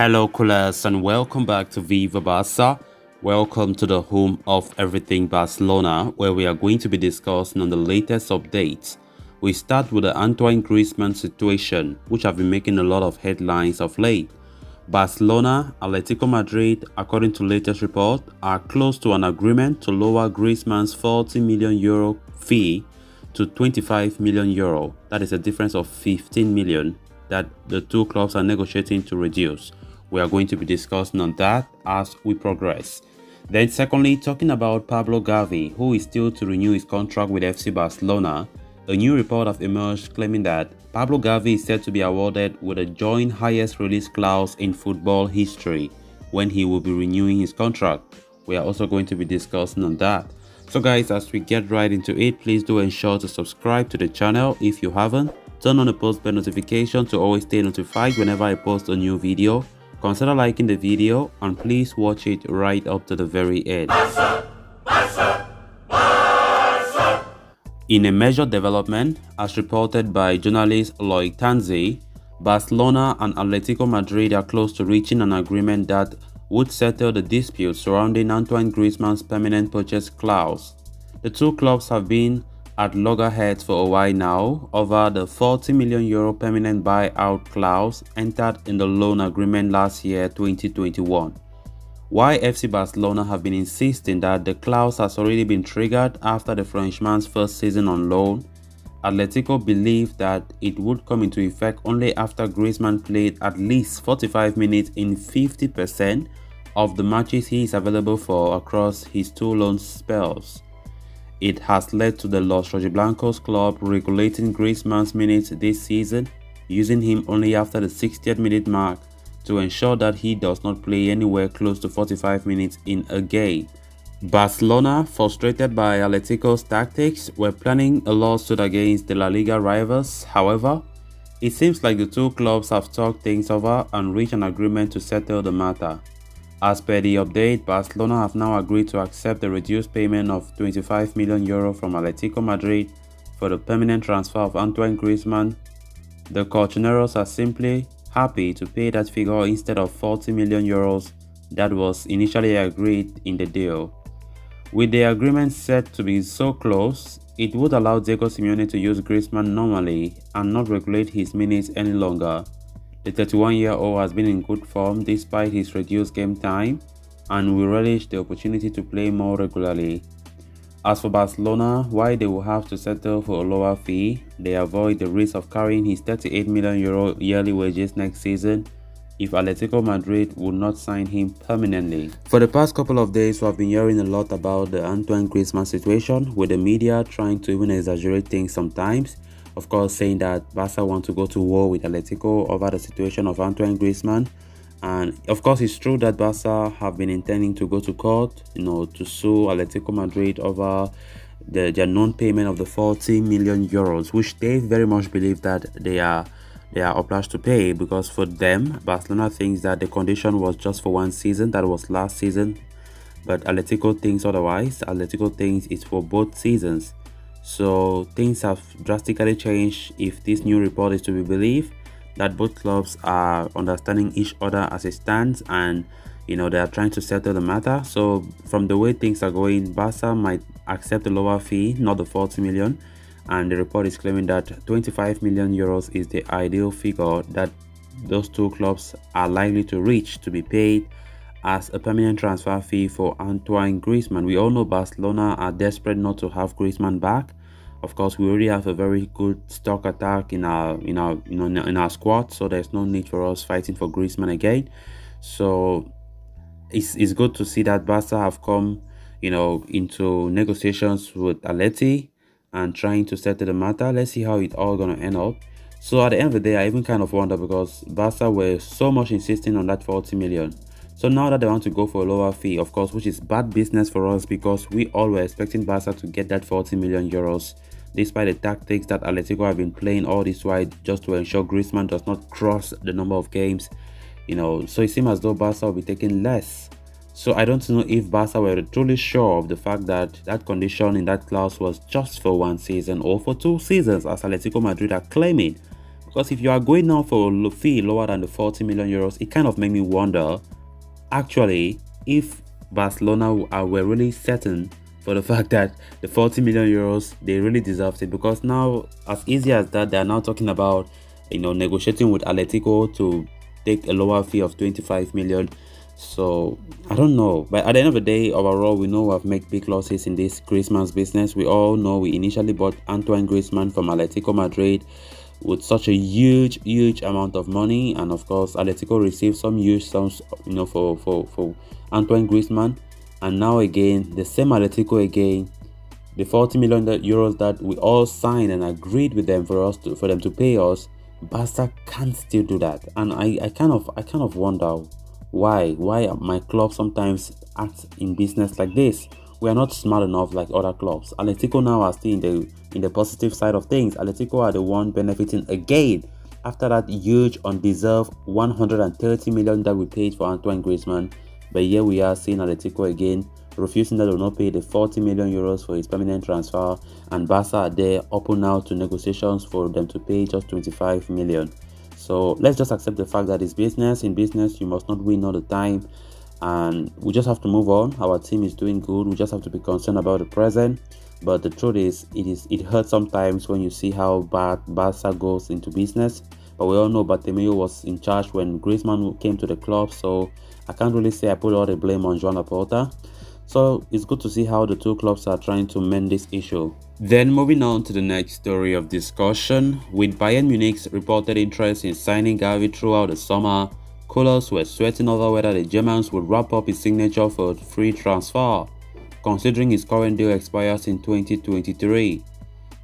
Hello coolers and welcome back to Viva Barca. Welcome to the home of everything Barcelona, where we are going to be discussing on the latest updates. We start with the Antoine Griezmann situation, which have been making a lot of headlines of late. Barcelona, Atletico Madrid, according to latest report, are close to an agreement to lower Griezmann's €40 million fee to €25 million. That is a difference of 15 million that the two clubs are negotiating to reduce. We are going to be discussing on that as we progress. Then secondly, talking about Pablo Gavi, who is still to renew his contract with FC Barcelona, a new report has emerged claiming that Pablo Gavi is set to be awarded with a joint highest release clause in football history when he will be renewing his contract. We are also going to be discussing on that. So guys, as we get right into it, please do ensure to subscribe to the channel if you haven't. Turn on the post bell notification to always stay notified whenever I post a new video. Consider liking the video and please watch it right up to the very end. Barca, Barca, Barca. In a major development, as reported by journalist Lloyd Tanzi, Barcelona and Atletico Madrid are close to reaching an agreement that would settle the dispute surrounding Antoine Griezmann's permanent purchase clause. The two clubs have been at loggerheads for a while now over the €40 million permanent buyout clause entered in the loan agreement last year 2021. While FC Barcelona have been insisting that the clause has already been triggered after the Frenchman's first season on loan, Atletico believed that it would come into effect only after Griezmann played at least 45 minutes in 50% of the matches he is available for across his two loan spells. It has led to the Los Rojiblancos club regulating Griezmann's minutes this season, using him only after the 60th minute mark to ensure that he does not play anywhere close to 45 minutes in a game. Barcelona, frustrated by Atletico's tactics, were planning a lawsuit against the La Liga rivals. However, it seems like the two clubs have talked things over and reached an agreement to settle the matter. As per the update, Barcelona have now agreed to accept the reduced payment of €25 million from Atletico Madrid for the permanent transfer of Antoine Griezmann. The Colchoneros are simply happy to pay that figure instead of €40 million that was initially agreed in the deal. With the agreement set to be so close, it would allow Diego Simeone to use Griezmann normally and not regulate his minutes any longer. The 31-year-old has been in good form despite his reduced game time and will relish the opportunity to play more regularly. As for Barcelona, while they will have to settle for a lower fee, they avoid the risk of carrying his €38 million yearly wages next season if Atletico Madrid would not sign him permanently. For the past couple of days, we have been hearing a lot about the Antoine Griezmann situation, with the media trying to even exaggerate things sometimes. Of course, saying that Barca want to go to war with Atletico over the situation of Antoine Griezmann. And of course, it's true that Barca have been intending to go to court, to sue Atletico Madrid over their non-payment of the €40 million, which they very much believe that they are obliged to pay, because for them, Barcelona thinks that the condition was just for one season, that was last season. But Atletico thinks otherwise. Atletico thinks it's for both seasons. So things have drastically changed if this new report is to be believed, that both clubs are understanding each other as it stands, and they are trying to settle the matter. So from the way things are going, Barca might accept the lower fee, not the 40 million, and the report is claiming that €25 million is the ideal figure that those two clubs are likely to reach to be paid as a permanent transfer fee for Antoine Griezmann. We all know Barcelona are desperate not to have Griezmann back. Of course, we already have a very good stock attack in our squad, so there's no need for us fighting for Griezmann again. So it's good to see that Barca have come into negotiations with Atleti and trying to settle the matter. Let's see how it all gonna end up. So at the end of the day, I even kind of wonder, because Barca were so much insisting on that 40 million. So now that they want to go for a lower fee, of course, which is bad business for us, because we all were expecting Barca to get that €40 million, despite the tactics that Atletico have been playing all this while just to ensure Griezmann does not cross the number of games. So it seems as though Barca will be taking less. So I don't know if Barca were truly sure of the fact that that condition in that clause was just for one season or for 2 seasons, as Atletico Madrid are claiming. Because if you are going now for a fee lower than the 40 million euros, it kind of made me wonder, actually, if Barcelona were really certain for the fact that the 40 million euros, they really deserved it. Because now, as easy as that, they are now talking about, negotiating with Atletico to take a lower fee of 25 million. So I don't know, but at the end of the day, overall, we know we have made big losses in this Griezmann's business. We all know we initially bought Antoine Griezmann from Atletico Madrid with such a huge amount of money, and of course Atletico received some huge sums, for Antoine Griezmann. And now again, the same Atletico again, the 40 million euros that we all signed and agreed with them for them to pay us, Barca can't still do that. And I kind of wonder why my club sometimes act in business like this. We are not smart enough like other clubs. Atletico now are still in the positive side of things. Atletico are the one benefiting again after that huge undeserved 130 million that we paid for Antoine Griezmann. But here we are seeing Atletico again refusing that will not pay the 40 million euros for his permanent transfer, and Barca are there open now to negotiations for them to pay just 25 million. So let's just accept the fact that it's business. In business, you must not win all the time, and we just have to move on. Our team is doing good. We just have to be concerned about the present. But the truth is, it hurts sometimes when you see how bad Barca goes into business. But we all know Bartomeu was in charge when Griezmann came to the club, so I can't really say I put all the blame on Joan Laporta. So it's good to see how the two clubs are trying to mend this issue. Then moving on to the next story of discussion, with Bayern Munich's reported interest in signing Gavi throughout the summer, callers were sweating over whether the Germans would wrap up his signature for a free transfer, considering his current deal expires in 2023.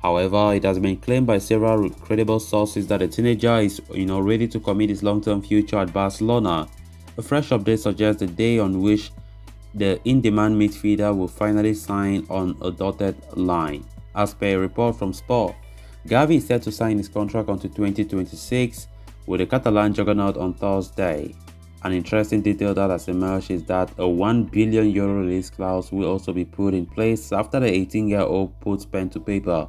However, it has been claimed by several credible sources that the teenager is ready to commit his long-term future at Barcelona. A fresh update suggests the day on which the in-demand midfielder will finally sign on a dotted line. As per a report from Sport, Gavi is set to sign his contract until 2026 with the Catalan juggernaut on Thursday. An interesting detail that has emerged is that a €1 billion release clause will also be put in place after the 18-year-old puts pen to paper.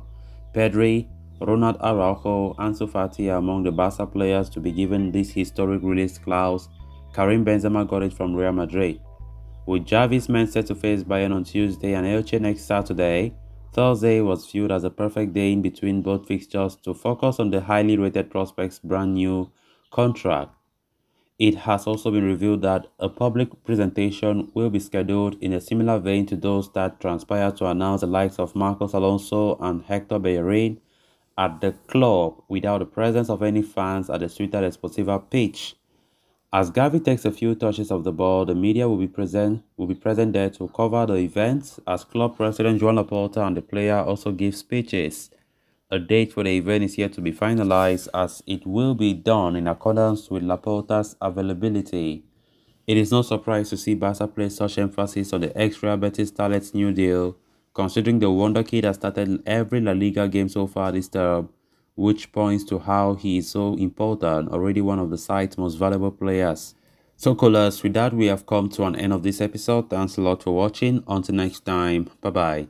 Pedri, Ronald Araujo, and Ansu Fati are among the Barca players to be given this historic release clause. Karim Benzema got it from Real Madrid. With Javi's men set to face Bayern on Tuesday and Elche next Saturday, Thursday was viewed as a perfect day in between both fixtures to focus on the highly rated prospect's brand new contract. It has also been revealed that a public presentation will be scheduled in a similar vein to those that transpired to announce the likes of Marcos Alonso and Hector Bellerin at the club without the presence of any fans at the Ciutat Deportiva pitch. As Gavi takes a few touches of the ball, the media will be present there to cover the event, as club president Joan Laporta and the player also give speeches. A date for the event is yet to be finalized, as it will be done in accordance with Laporta's availability. It is no surprise to see Barca place such emphasis on the ex-Real Betis starlet's new deal, considering the wonder kid has started every La Liga game so far this term, which points to how he is so important, already one of the side's most valuable players. So callers, with that we have come to an end of this episode. Thanks a lot for watching. Until next time, bye bye.